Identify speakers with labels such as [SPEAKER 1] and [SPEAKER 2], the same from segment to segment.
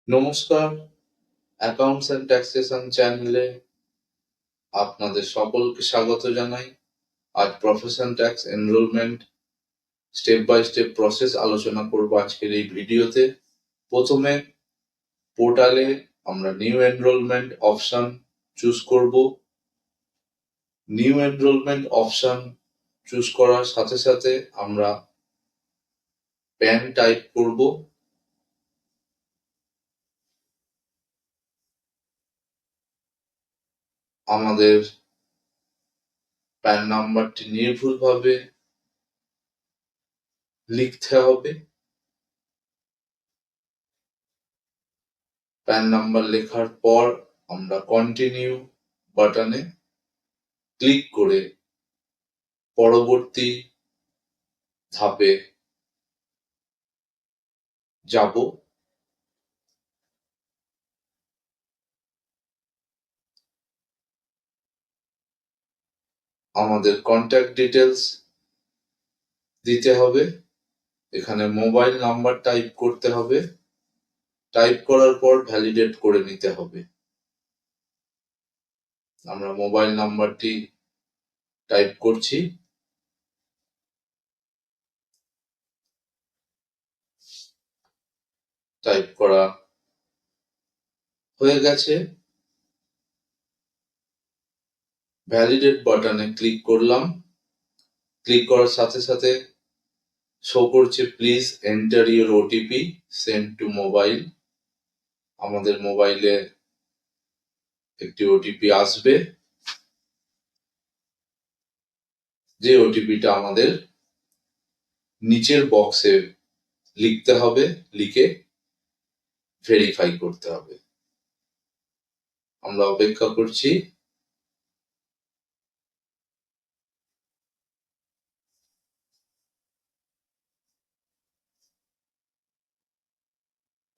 [SPEAKER 1] নমস্কার, accounts and taxation চ্যানেলে আপনাদের সকলকে স্বাগত জানাই। আজ profession tax enrolment step by step process আলোচনা করব আজকের এই ভিডিওতে। প্রথমে পোর্টালে আমরা নিউ এনরোলমেন্ট অপশন চুজ করব। নিউ এনরোলমেন্ট অপশন চুজ করার সাথে সাথে আমরা প্যান টাইপ করব। আমাদের প্যান নাম্বারটি নির্ভুলভাবে লিখতে হবে। প্যান নাম্বার লেখার পর আমরা কন্টিনিউ বাটনে ক্লিক করে পরবর্তী ধাপে যাব। আমাদের কন্ট্যাক্ট ডিটেলস দিতে হবে। এখানে মোবাইল নাম্বার টাইপ করতে হবে। টাইপ করার পর ভ্যালিডেট করে নিতে হবে। আমরা মোবাইল নাম্বারটি টাইপ করছি। টাইপ করা হয়ে গেছে। ভ্যালিডেট বাটনে ক্লিক করলাম। ক্লিক করার সাথে সাথে শো করছে please enter your OTP send to mobile. আমাদের মোবাইলে একটি ওটিপি আসবে, যে ওটিপিটা আমাদের নিচের বক্সে লিখতে হবে, লিখে ভেরিফাই করতে হবে। আমরা অপেক্ষা করছি।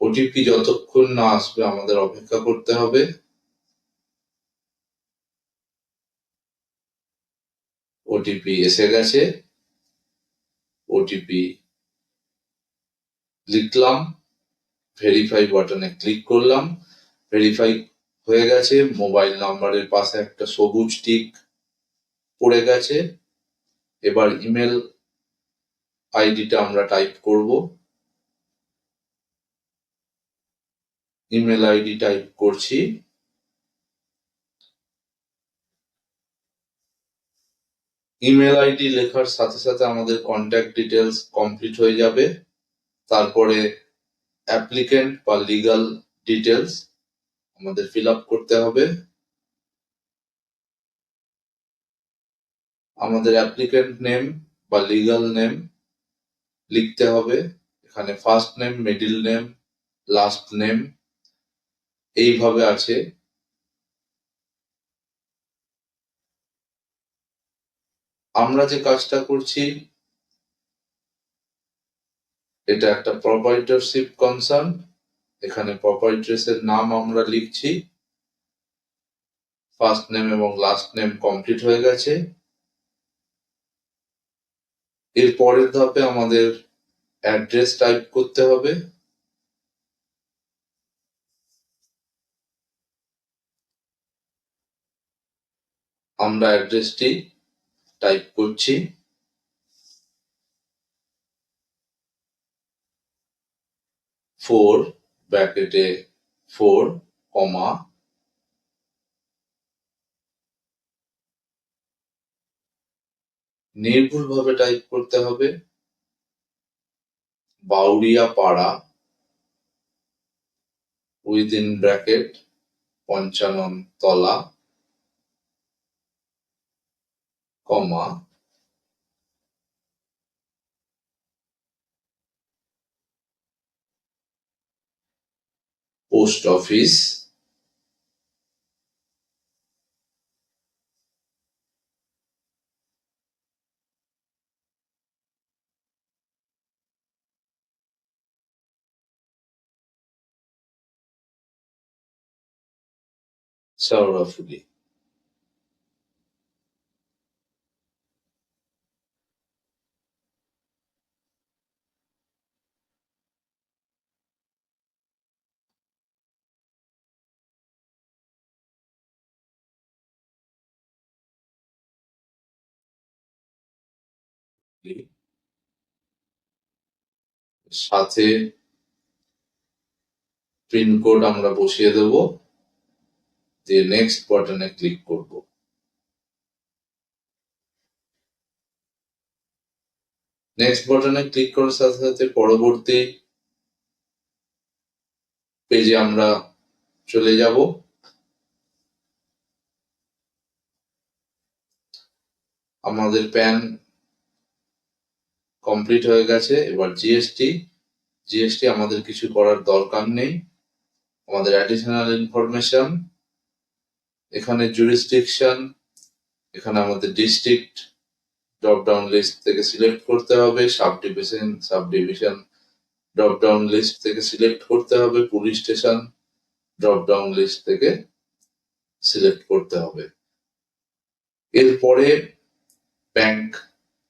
[SPEAKER 1] ওটিপি যতক্ষণ না আসবে আমাদের অপেক্ষা করতে হবে। ওটিপি এসে গেছে। ওটিপি লিখলাম, ভেরিফাই বাটনে ক্লিক করলাম। ভেরিফাই হয়ে গেছে। মোবাইল নাম্বারের পাশে একটা সবুজ টিক পড়ে গেছে। এবার ইমেল আইডিটা আমরা টাইপ করব। ইমেল আইডি টাইপ করছি। ইমেল আইডি লেখার সাথে সাথে আমাদের কন্ট্যাক্ট ডিটেলস কমপ্লিট হয়ে যাবে। তারপরে অ্যাপ্লিকেন্ট বা লিগাল ডিটেলস আমাদের ফিল আপ করতে হবে। আমাদের অ্যাপ্লিকেন্ট নেম বা লিগাল নেম লিখতে হবে। এখানে first name, middle name, last name এইভাবে আছে। আমরা যে কাজটা করছি এটা একটা প্রপাইটরশিপ কনসার্ন। এখানে প্রপাইটরের নাম আমরা লিখছি। ফার্স্ট নেম এবং লাস্ট নেম কমপ্লিট হয়ে গেছে। এর পরের ধাপে আমাদের অ্যাড্রেস টাইপ করতে হবে। আমরা অ্যাড্রেসটি টাইপ করছি। 4 ব্র্যাকেটে 4 কমা নির্ভুলভাবে টাইপ করতে হবে। বাউরিয়া পাড়া উইদিন ব্র্যাকেট 55 তলা কমা পোস্ট অফিস শেওড়াফুলি। সাথে পিনকোড আমরা বসিয়ে দেব, দিয়ে নেক্সট বাটনে ক্লিক করব। নেক্সট বাটনে ক্লিক করার সাথে সাথে পরবর্তী পেজে আমরা চলে যাব। আমাদের প্যান কমপ্লিট হয়ে গেছে। এবার জিএসটি আমাদের কিছু করার দরকার নেই। আমাদের অ্যাডিশনাল ইনফরমেশন, এখানে জুরিসডিকশন, এখানে আমাদের ডিস্ট্রিক্ট ড্রপ ডাউন লিস্ট থেকে সিলেক্ট করতে হবে, সাবডিভিশন ড্রপ ডাউন লিস্ট থেকে সিলেক্ট করতে হবে, police station drop down list থেকে সিলেক্ট করতে হবে। এরপরে ব্যাংক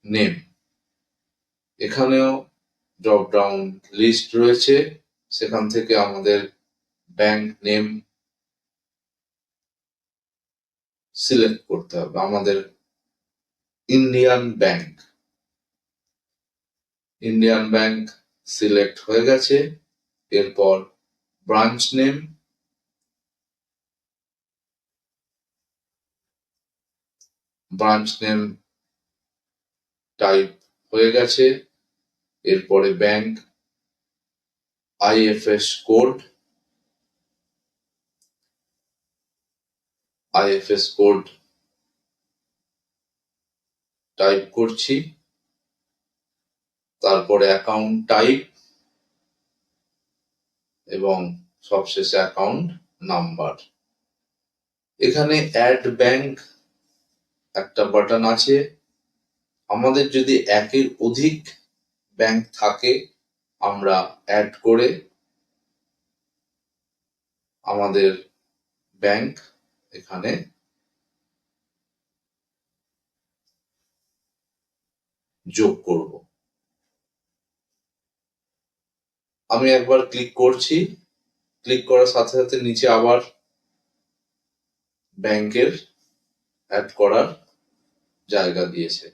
[SPEAKER 1] নেম, এখানেও ড্রপ ডাউন লিস্ট রয়েছে, সেখান থেকে আমাদের ব্যাংক নেম সিলেক্ট করতে হবে। আমাদের ইন্ডিয়ান ব্যাংক সিলেক্ট হয়ে গেছে। এরপর ব্রাঞ্চ নেম টাইপ হয়ে গেছে। এরপরে ব্যাংক আইএফএস কোড টাইপ করছি। তারপরে অ্যাকাউন্ট টাইপ এবং সবশেষে অ্যাকাউন্ট নাম্বার। এখানে অ্যাড ব্যাংক একটা বাটন আছে। আমাদের যদি একের অধিক ব্যাংক থাকে, আমরা অ্যাড করে আমাদের ব্যাংক এখানে যোগ করব। আমি একবার ক্লিক করছি, ক্লিক করার সাথে সাথে নিচে আবার ব্যাংকের অ্যাড করার জায়গা দিয়েছে।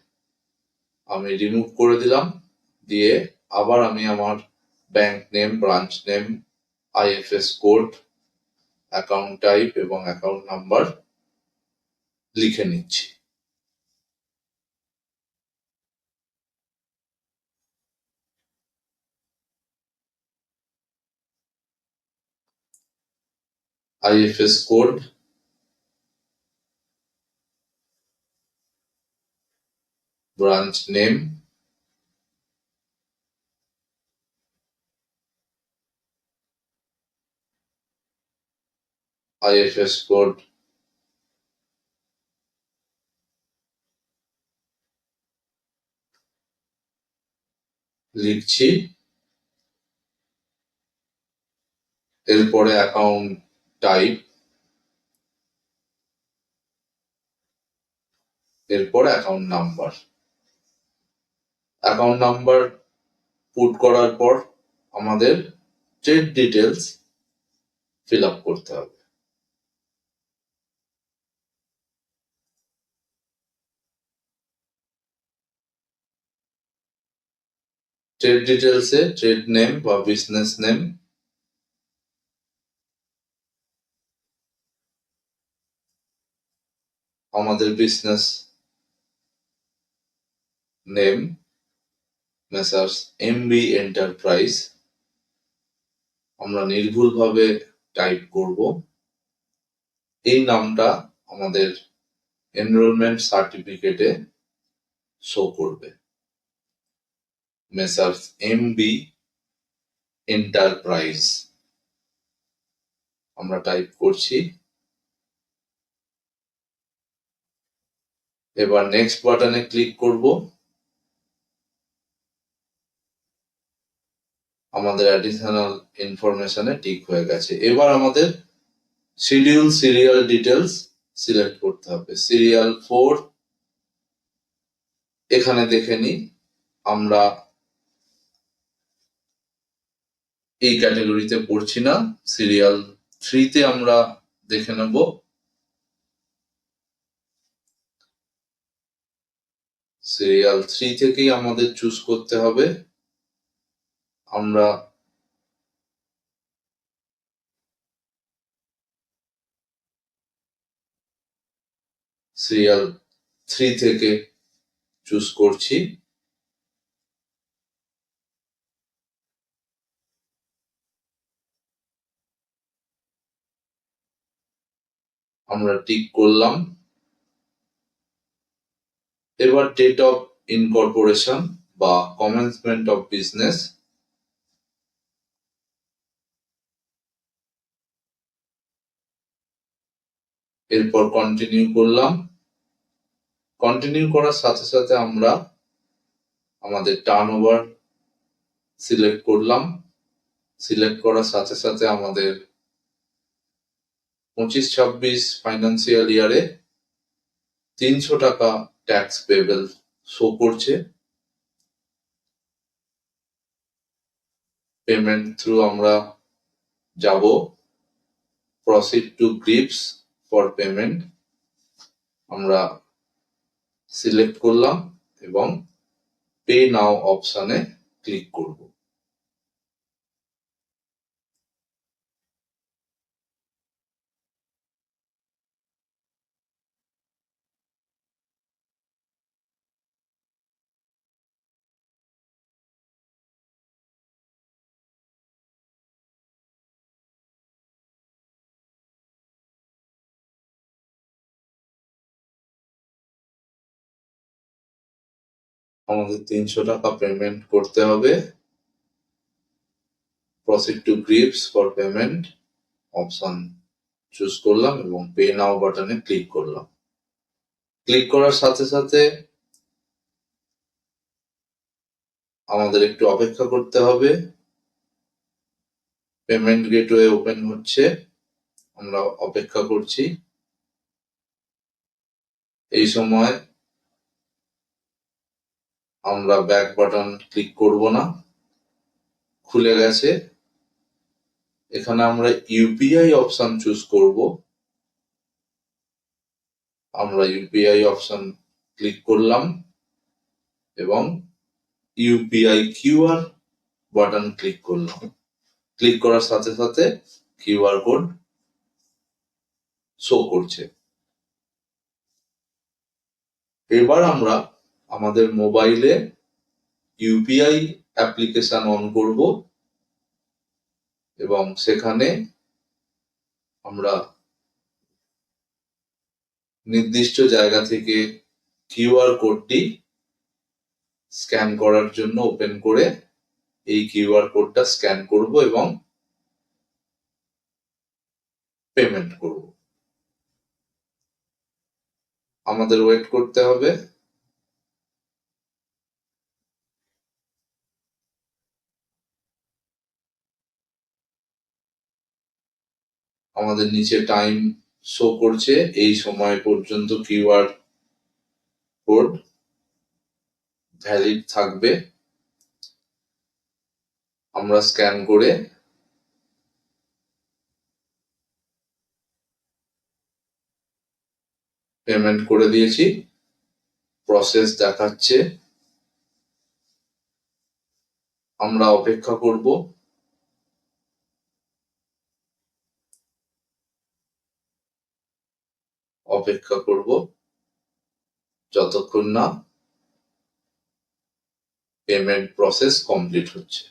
[SPEAKER 1] আমি রিমুভ করে দিলাম, দিয়ে আবার আমি আমার bank name, branch name, IFS code, account type এবং অ্যাকাউন্ট নাম্বার লিখে নিচ্ছি। IFS code, branch name, IFS code লিখছি। এরপরে অ্যাকাউন্ট টাইপ, এরপরে অ্যাকাউন্ট নাম্বার পুট করার পর আমাদের ট্রেড ডিটেলস ফিল আপ করতে হবে। ট্রেড ডিটেলসে ট্রেড নেম বা বিজনেস নেম, আমাদের business name messrs MB enterprise, আমরা নির্ভুলভাবে টাইপ করব। এই নামটা আমাদের এনরোলমেন্ট সার্টিফিকেটে শো করবে, মেসার্স এমবি এন্টারপ্রাইজ। আমরা টাইপ করছি। এবার নেক্সট বাটনে ক্লিক করব। আমাদের অ্যাডিশনাল ইনফরমেশনে টিক হয়ে গেছে। এবার আমাদের সিরিয়াল ডিটেলস সিলেক্ট করতে হবে। সিরিয়াল 4, এখানে দেখে নিই, আমরা এই ক্যাটাগরিতে পড়ছি না। সিরিয়াল 3 তে আমরা দেখে নেব। সিরিয়াল 3 থেকেই আমাদের চুজ করতে হবে। আমরা সিরিয়াল 3 থেকে চুজ করছি। আমরা টিক করলাম। এবার ডেট অফ ইনকর্পোরেশন বা কমেন্সমেন্ট অফ বিজনেস, এরপর কন্টিনিউ করলাম। কন্টিনিউ করার সাথে সাথে আমরা আমাদের টার্নওভার সিলেক্ট করলাম। সিলেক্ট করার সাথে সাথে আমাদের 25-26 ফাইন্যান্সিয়াল ইয়ারে 300 টাকা ট্যাক্স পেবেল শো করছে। পেমেন্ট থ্রু আমরা যাব proceed to grips for payment, আমরা সিলেক্ট করলাম এবং পে নাও অপশনে ক্লিক করব। আমাদের 300 টাকা পেমেন্ট করতে হবে। Proceed to grips for payment option choose করলাম এবং পে নাও বাটনে ক্লিক করলাম। ক্লিক করার সাথে সাথে আমাদের একটু অপেক্ষা করতে হবে। পেমেন্ট গেটওয়ে ওপেন হচ্ছে, আমরা অপেক্ষা করছি। এই সময় আমরা ব্যাক বাটন ক্লিক করব না, খুলে গেছে। এখানে আমরা ইউপিআই অপশন চুজ করব। আমরা ইউপিআই অপশন ক্লিক করলাম এবং ইউপিআই কিউআর বাটন ক্লিক করলাম। ক্লিক করার সাথে সাথে কিউআর কোড শো করছে। এবার আমরা আমাদের মোবাইলে ইউপিআই অ্যাপ্লিকেশন অন করব এবং সেখানে আমরা নির্দিষ্ট জায়গা থেকে কিউআর কোডটি স্ক্যান করার জন্য ওপেন করে এই কিউআর কোডটা স্ক্যান করব এবং পেমেন্ট করব। আমাদের ওয়েট করতে হবে। আমাদের নিচে টাইম শো করছে, এই সময় পর্যন্ত কিউআর কোড ভ্যালিড থাকবে। আমরা স্ক্যান করে পেমেন্ট করে দিয়েছি। প্রসেস দেখাচ্ছে, আমরা অপেক্ষা করব। অপেক্ষা করব যতক্ষণ না পেমেন্ট প্রসেস কমপ্লিট হচ্ছে।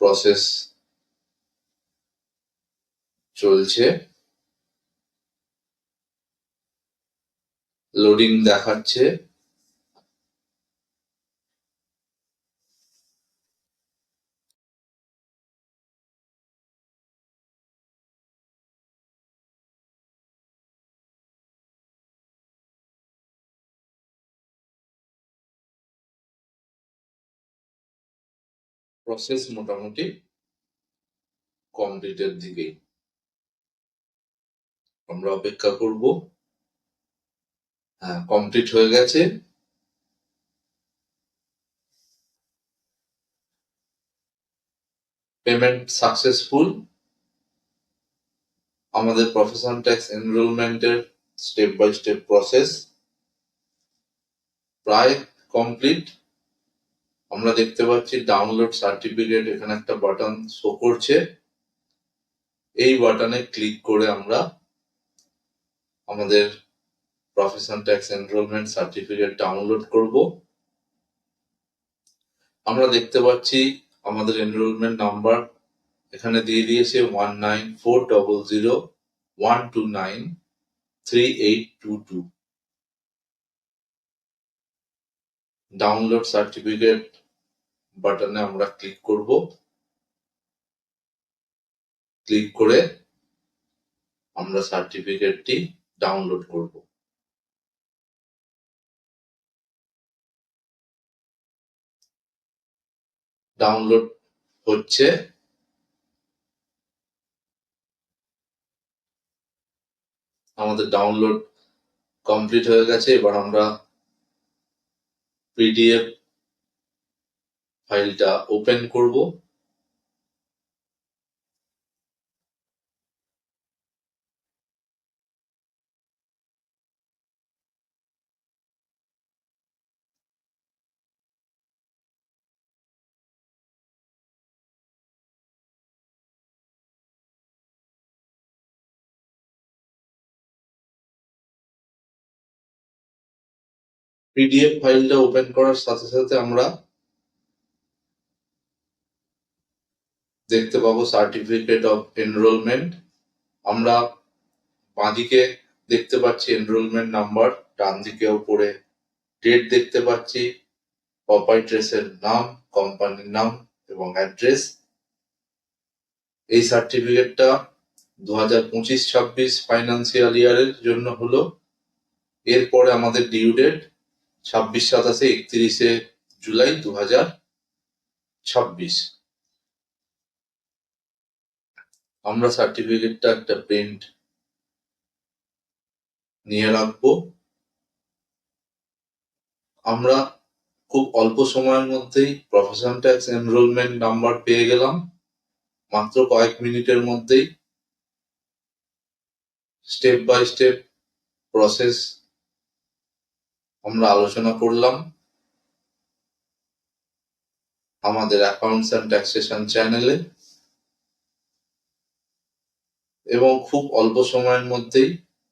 [SPEAKER 1] প্রসেস চলছে, লোডিং দেখাচ্ছে। প্রসেস মোটামুটি কমপ্লিটের দিকেই। আমরা অপেক্ষা করব। হ্যাঁ, কমপ্লিট হয়ে গেছে। Payment successful. আমাদের প্রফেশন ট্যাক্স এনরোলমেন্টের স্টেপ বাই স্টেপ প্রসেস প্রায় কমপ্লিট। আমরা দেখতে পাচ্ছি ডাউনলোড সার্টিফিকেট, এখানে একটা বাটন শো করছে। এই বাটনে ক্লিক করে আমরা আমাদের profession tax enrolment certificate download করব। আমরা দেখতে পাচ্ছি আমাদের এনরোলমেন্ট নাম্বার এখানে দিয়ে দিয়েছে 194001293822। ডাউনলোড সার্টিফিকেট বাটনে আমরা ক্লিক করব। ক্লিক করে আমরা সার্টিফিকেটটি ডাউনলোড করব। ডাউনলোড হচ্ছে। আমাদের ডাউনলোড কমপ্লিট হয়ে গেছে। এবার আমরা পিডিএফ ফাইলটা ওপেন করব। পিডিএফ ফাইলটা ওপেন করার সাথে সাথে আমরা দেখতে পাবো সার্টিফিকেট অফ এনরোলমেন্ট। আমরা বাঁদিকে দেখতে পাচ্ছি এনরোলমেন্ট নাম্বার, ডান দিকে উপরে ডেট দেখতে পাচ্ছি, প্রপাইট্রেসের নাম, কোম্পানির নাম এবং অ্যাড্রেস। এই সার্টিফিকেটটা 2025-26 ফাইন্যান্সিয়াল ইয়ারের জন্য হলো। এরপরে আমাদের ডিউ ডেট 26, 27, 31 জুলাই 2026। আমরা সার্টিফিকেটটা একটা প্রিন্ট নিয়ে রাখবো। আমরা খুব অল্প সময়ের মধ্যেই প্রফেশন ট্যাক্স এনরোলমেন্ট নাম্বার পেয়ে গেলাম। মাত্র কয়েক মিনিটের মধ্যেই স্টেপ বাই স্টেপ প্রসেস আমরা আলোচনা করলাম আমাদের অ্যাকাউন্টস অ্যান্ড ট্যাক্সেশন চ্যানেলে, এবং খুব অল্প সময়ের মধ্যেই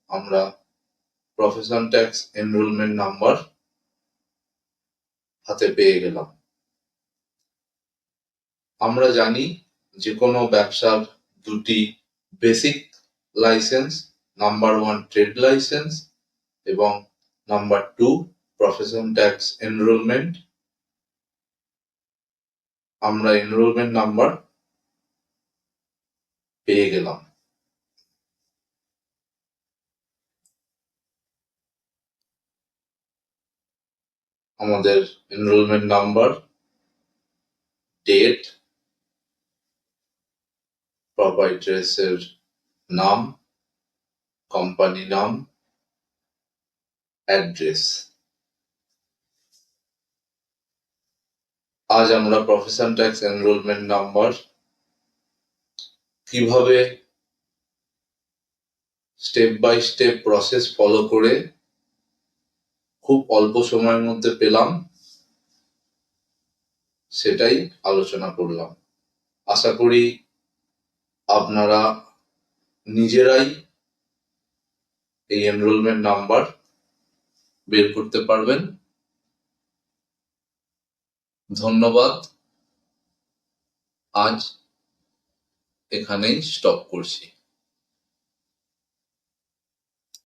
[SPEAKER 1] আমরা প্রফেশন ট্যাক্স এনরোলমেন্ট নাম্বার হাতে পেয়ে গেলাম। আমরা জানি যে কোনো ব্যবসার দুটি basic licence, number 1 trade licence এবং নাম্বার 2 প্রফেশন ট্যাক্স এনরোলমেন্ট। আমরা এনরোলমেন্ট নাম্বার পেয়ে গেলাম। আমাদের এনরোলমেন্ট নাম্বার, ডেট, প্রপাইট্রেসের নাম, কোম্পানি নাম, অ্যাড্রেস। আজ আমরা প্রফেশন ট্যাক্স এনরোলমেন্ট নাম্বার কিভাবে step by step process follow করে খুব অল্প সময়ের মধ্যে পেলাম সেটাই আলোচনা করলাম। আশা করি আপনারা নিজেরাই এই এনরোলমেন্ট নাম্বার বের করতে পারবেন। ধন্যবাদ। আজ এখানেই স্টপ করছি।